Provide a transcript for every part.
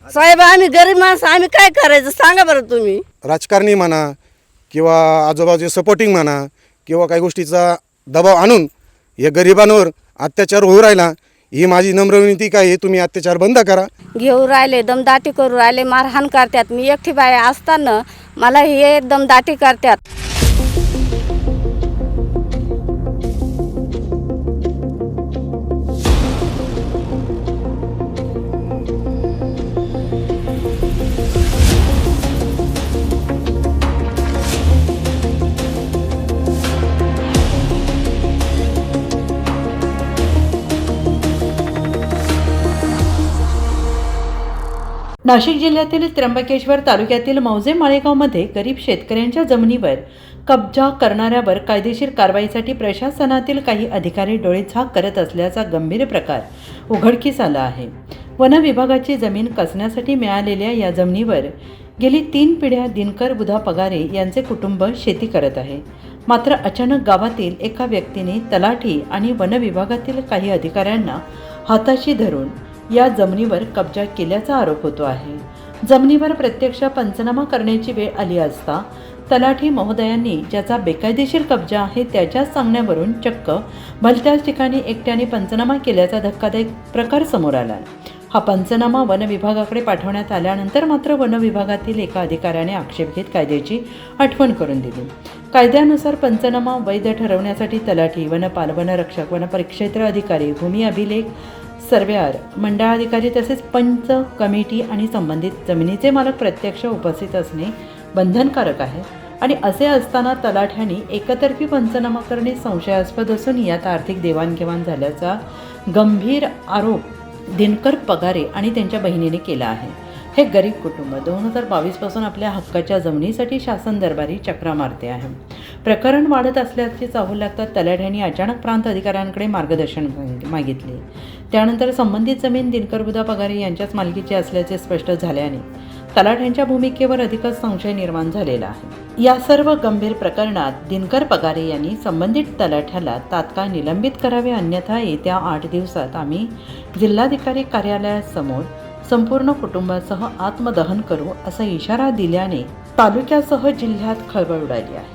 साहेब आम्ही गरीब माणसं, आम्ही काय करायचं सांगा बरं तुम्ही. राजकारणी म्हणा किंवा आजूबाजूचे सपोर्टिंग म्हणा किंवा काही गोष्टीचा दबाव आणून या गरिबांवर अत्याचार होऊ राहिला. ही माझी नम्र विनंती काय आहे, तुम्ही अत्याचार बंद करा. घेऊ राहिले, दमदाटी करू राहिले, मारहाण करतात. मी एकटी बाई असताना मला हे दमदाटी करतात. नाशिक जिल्ह्यातील त्र्यंबकेश्वर तालुक्यातील मौजे माळेगावमध्ये गरीब शेतकऱ्यांच्या जमिनीवर कब्जा करणाऱ्यावर कायदेशीर कारवाईसाठी प्रशासनातील काही अधिकारी डोळेझाक करत असल्याचा गंभीर प्रकार उघडकीस आला आहे. वन विभागाची जमीन कसण्यासाठी मिळालेल्या या जमिनीवर गेली 3 पिढ्या दिनकर बुधा पगारे यांचे कुटुंब शेती करत आहे. मात्र अचानक गावातील एका व्यक्तीने तलाठी आणि वन विभागातील काही अधिकाऱ्यांना हाताशी धरून या जमिनीवर कब्जा केल्याचा आरोप होतो आहे. जमिनीवर प्रत्यक्ष पंचनामा करण्याची वेळ आली असता तलाठी महोदयांनी ज्याचा बेकायदेशीर कब्जा आहे त्याच्याच सांगण्यावरून चक्क भलत्याच ठिकाणी एकट्याने पंचनामा केल्याचा धक्कादायक प्रकार समोर आला. हा पंचनामा वन विभागाकडे पाठवण्यात आल्यानंतर मात्र वन विभागातील एका अधिकाऱ्याने आक्षेप घेत कायद्याची आठवण करून दिली. कायद्यानुसार पंचनामा वैध ठरवण्यासाठी तलाठी, वनपाल, वनरक्षक, वनपरिक्षेत्र अधिकारी, भूमी अभिलेख सर्वेअर, मंडळाधिकारी तसेच पंच, कमिटी आणि संबंधित जमिनीचे मालक प्रत्यक्ष उपस्थित असणे बंधनकारक आहे. आणि असे असताना तलाठ्यांनी एकतर्फी पंचनामा करणे संशयास्पद असून यात आर्थिक देवाणघेवाण झाल्याचा गंभीर आरोप दिनकर पगारे आणि त्यांच्या बहिणीने केला आहे. हे गरीब कुटुंब 2022 पासून आपल्या हक्काच्या जमिनीसाठी शासन दरबारी चक्रा मारते आहे. प्रकरण वाढत असल्याचे चाहू लागतात तलाठ्यांनी अचानक प्रांत अधिकाऱ्यांकडे मार्गदर्शन मागितले. त्यानंतर संबंधित जमीन दिनकर बुधा पगारे यांच्याच मालकीची असल्याचे स्पष्ट झाल्याने तलाठ्यांच्या भूमिकेवर अधिकच संशय निर्माण झालेला आहे. या सर्व गंभीर प्रकरणात दिनकर पगारे यांनी संबंधित तलाठ्याला तात्काळ निलंबित करावे, अन्यथा येत्या 8 दिवसात आम्ही जिल्हाधिकारी कार्यालयासमोर संपूर्ण कुटुंबासह आत्मदहन करू असा इशारा दिल्याने तालुक्यासह जिल्ह्यात खळबळ उडाली आहे.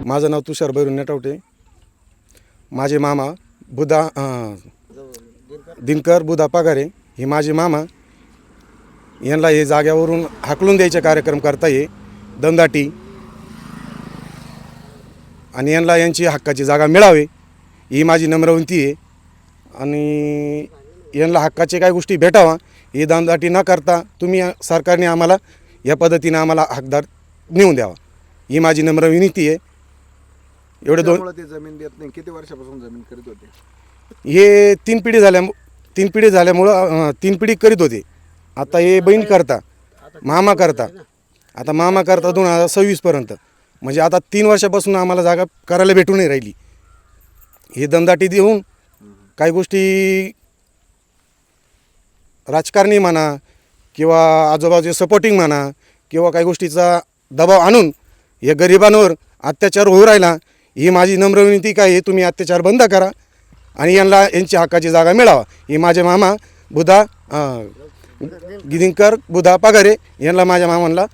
माझं नाव तुषार भैरू नेटवटे. माझे मामा दिनकर बुधा पगारे हे माझे मामा, यांना हे जाग्यावरून हाकलून द्यायचे कार्यक्रम करता ये दमदाटी, आणि यांना यांची हक्काची जागा मिळावी ही माझी नम्र विनंती आहे. आणि यांना हक्काचे काही गोष्टी भेटावा ही दमदाटी न करता तुम्ही सरकारने आम्हाला या पद्धतीने आम्हाला हकदार नेऊन द्यावा ही माझी नम्र विनंती आहे. एवढे ते जमीन देत नाही. किती वर्षापासून जमीन करीत होते? हे 3 पिढी झाल्यामुळं 3 पिढी करीत होते. आता हे बहीण करता, मामा करता, आता मामा करता 2026 पर्यंत, म्हणजे आता 3 वर्षापासून आम्हाला जागा करायला भेटू नाही राहिली. हे दमदाटी देऊन काही गोष्टी राजकारणी म्हणा किंवा आजूबाजूचे सपोर्टिंग म्हणा किंवा काही गोष्टीचा दबाव आणून या गरिबांवर अत्याचार होऊ राहिला. ही माझी नम्र विनंती काय आहे, तुम्ही अत्याचार बंद करा आणि यांची हक्काची जागा मिळावा. ही माझे मामा दिनकर बुधा पगारे यांना माझ्या मामांना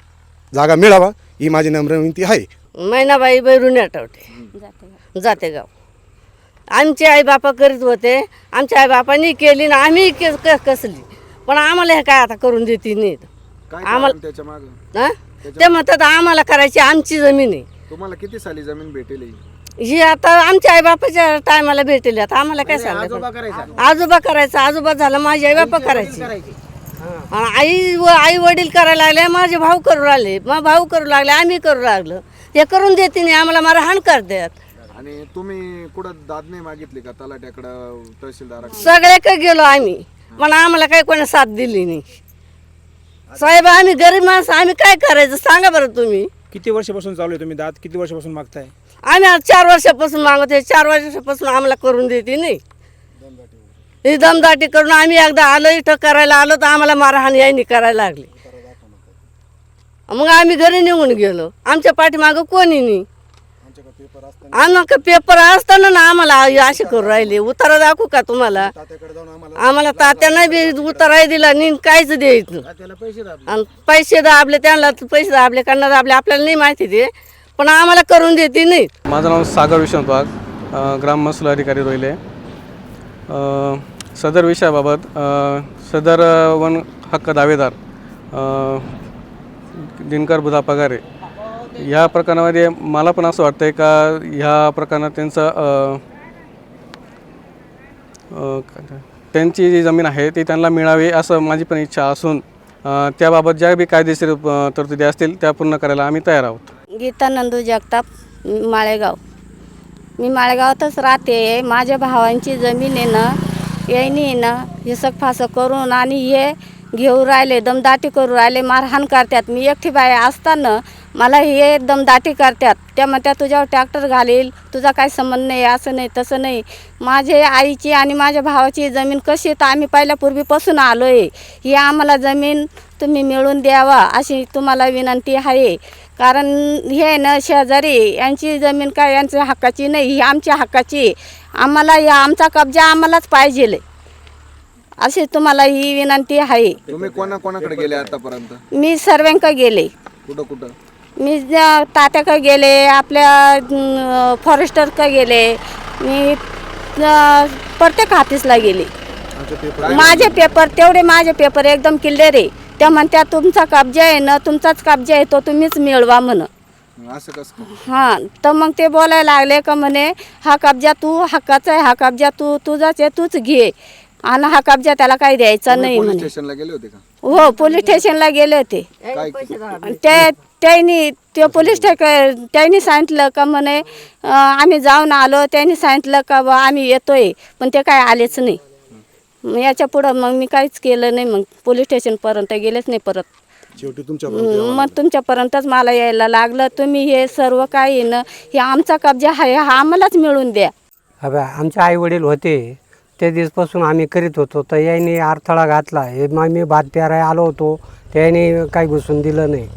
जागा मिळावा ही माझी नम्र विनंती आहे. मैनाबाई बैरून आठवते जातेगाव. आमचे आईबापा करीत होते, आमच्या आईबापांनी केली ना आम्ही कसली, पण आम्हाला हे काय आता करून देते नाहीत. आम्हाला त्याच्या मागे ते म्हणतात आम्हाला करायची आमची जमीन आहे. तुम्हाला किती साली जमीन भेटेल? ही आता आमच्या आईबापाच्या टायमाला भेटेल. आता आम्हाला काय सांगायचं, आजोबा करायचा, आजोबा झाला माझे आईबापा करायचे, आई वडील करायला लागले, माझे भाऊ करू लागले, मग भाऊ करू लागले, आम्ही करू लागलो. हे करून देते नाही आम्हाला, मारहाण करतात. आणि तुम्ही कुठं दाद नाही मागितली का तलाट्याकडं, तहसीलदाराकडे? सगळ्याकडे गेलो आम्ही, पण आम्हाला काही कोणी साथ दिली नाही. साहेब आम्ही गरीब माणसं, आम्ही काय करायचं सांगा बरं तुम्ही. किती वर्षापासून चालू आहे? तुम्ही दात किती वर्षापासून मागताय? आम्ही आज 4 वर्षापासून मागवते. 4 वर्षापासून आम्हाला करून देते नाही. ही दमदाटी करून आम्ही एकदा आलो इथं करायला आलो तर आम्हाला मारहाण यांनी करायला लागली. मग आम्ही घरी निघून गेलो. आमच्या पाठीमागं कोणी नाही. आम्हाला पेपर असताना ना आम्हाला असे करू राहिले. उतारा दाखवू का तुम्हाला? आम्हाला तात्यानं बी उतारा दिला नाही, काहीच द्यायचं. आणि पैसे दाबले, त्यांना पैसे दाबले कांना दाबले आपल्याला नाही माहिती ते, पण आम्हाला करून देते नाही. माझं नाव सागर विश्वनाथ वाघ, ग्राम महसूल अधिकारी रोहिले. सदर विषयाबाबत सदर वन हक्क दावेदार दिनकर बुधा पगारे ह्या प्रकरणामध्ये मला पण असं वाटतं आहे का ह्या प्रकरणात त्यांची जी जमीन आहे ती त्यांना मिळावी असं माझी पण इच्छा असून त्याबाबत ज्या बी कायदेशीर तरतुदी असतील त्या पूर्ण करायला आम्ही तयार आहोत. गीता नंदू जगताप, माळेगाव. मी माळेगावातच राहते. माझ्या भावांची जमीन आहे ना, यांनी ना हिसक फासक करून आणि हे घेऊ राहिले, दमदाटी करू राहिले, मारहाण करतात. मी एकटी बाई असताना मला हे दमदाटी करतात. त्या म्हणतात तुझ्यावर ट्रॅक्टर घालील, तुझा काही संबंध नाही, असं नाही तसं नाही. माझे आईची आणि माझ्या भावाची जमीन कशी तर आम्ही पहिल्यापूर्वीपासून आलो आहे. ही आम्हाला जमीन तुम्ही मिळवून द्यावा अशी तुम्हाला विनंती आहे. कारण हे ना शेजारी यांची जमीन काय यांच्या हक्काची नाही, ही आमच्या हक्काची. आम्हाला या आमचा कब्जा आम्हालाच पाहिजे अशी तुम्हाला ही विनंती आहे. तुम्ही कोणाकडे गेले आतापर्यंत? मी सर्वांकडे गेले. कुठं? मी तात्याकडे गेले, आपल्या फॉरेस्टरकडे गेले, मी प्रत्येक ऑफिसला गेले. माझे पेपर एकदम क्लिअर आहे. त्या म्हणत्या तुमचा कब्जा आहे ना, तुमचाच कब्जा आहे तो तुम्हीच मिळवा म्हण. असं कसं? हां, तर मग ते बोलायला लागले का म्हणे हा कब्जा तू हक्काचा आहे, हा कब्जा तुझाच आहे, तूच घे आणि हा कब्जा त्याला काही द्यायचा नाही पोलीस म्हणे. स्टेशनला गेले होते का? हो, पोलीस स्टेशनला गेले होते. काय त्यांनी सांगितलं का म्हणे आम्ही जाऊन आलो. त्यांनी सांगितलं का बा आम्ही येतोय, पण ते काय आलेच नाही. मग याच्या पुढं मग मी काहीच केलं नाही. मग पोलीस स्टेशनपर्यंत गेलेच नाही परत. शेवटी तुमच्या मग तुमच्यापर्यंतच मला यायला लागलं. तुम्ही हे सर्व काही ना हे आमचा कब्जा आहे, हा आम्हालाच मिळून द्या. आमचे आई वडील होते त्या दिवसपासून आम्ही करीत होतो, तर याने अडथळा घातला. हे मी भात प्याराय आलो होतो, त्याने काही घुसून दिलं नाही.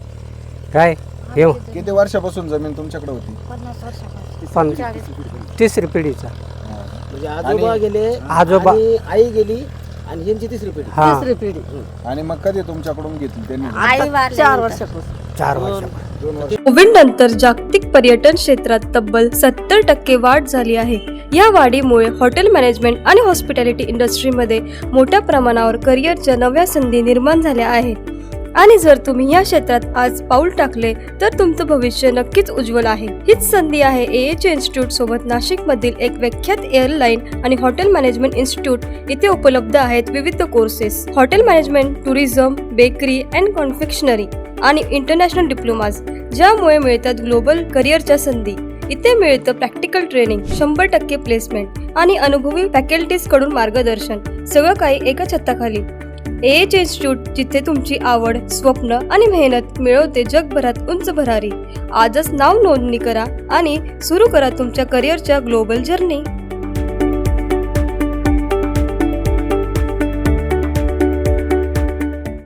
काय हे किती वर्षापासून जमीन तुमच्याकडे होती? पण तिसरी पिढीचा. म्हणजे आजोबा गेले, आजोबा आई गेली आणि यांची तिसरी पिढी. हा, तिसरी पिढी. आणि मग कधी तुमच्याकडून घेतली त्यांनी? 4 वर्षापासून. 4 वर्ष. कोविडनंतर जागतिक पर्यटन क्षेत्रात तब्बल 70% वाढ झाली आहे. या वाढीमुळे हॉटेल मॅनेजमेंट आणि हॉस्पिटॅलिटी इंडस्ट्रीमध्ये मोठ्या प्रमाणावर करिअरच्या नव्या संधी निर्माण झाल्या आहेत. आणि जर तुम्ही या क्षेत्रात आज पाऊल टाकले तर तुमचं भविष्य नक्कीच उज्ज्वल आहे. हीच संधी आहे AH इन्स्टिट्यूट सोबत. नाशिकमधील एक विख्यात एअरलाईन आणि हॉटेल मॅनेजमेंट इन्स्टिट्यूट इथे उपलब्ध आहेत विविध courses. Hotel management, tourism, bakery and confectionery आणि इंटरनॅशनल डिप्लोमाज, ज्यामुळे मिळतात ग्लोबल करिअरच्या संधी. इथे मिळतं प्रॅक्टिकल ट्रेनिंग, 100% प्लेसमेंट आणि अनुभवी फॅकल्टीज कडून मार्गदर्शन. सगळं काही एका छताखाली. AH इन्स्टिट्यूट, जिथे तुमची आवड, स्वप्न आणि मेहनत मिळवते जगभरात उंच भरारी. आजच नाव नोंदणी करा आणि सुरू करा तुमच्या करिअरच्या ग्लोबल जर्नी.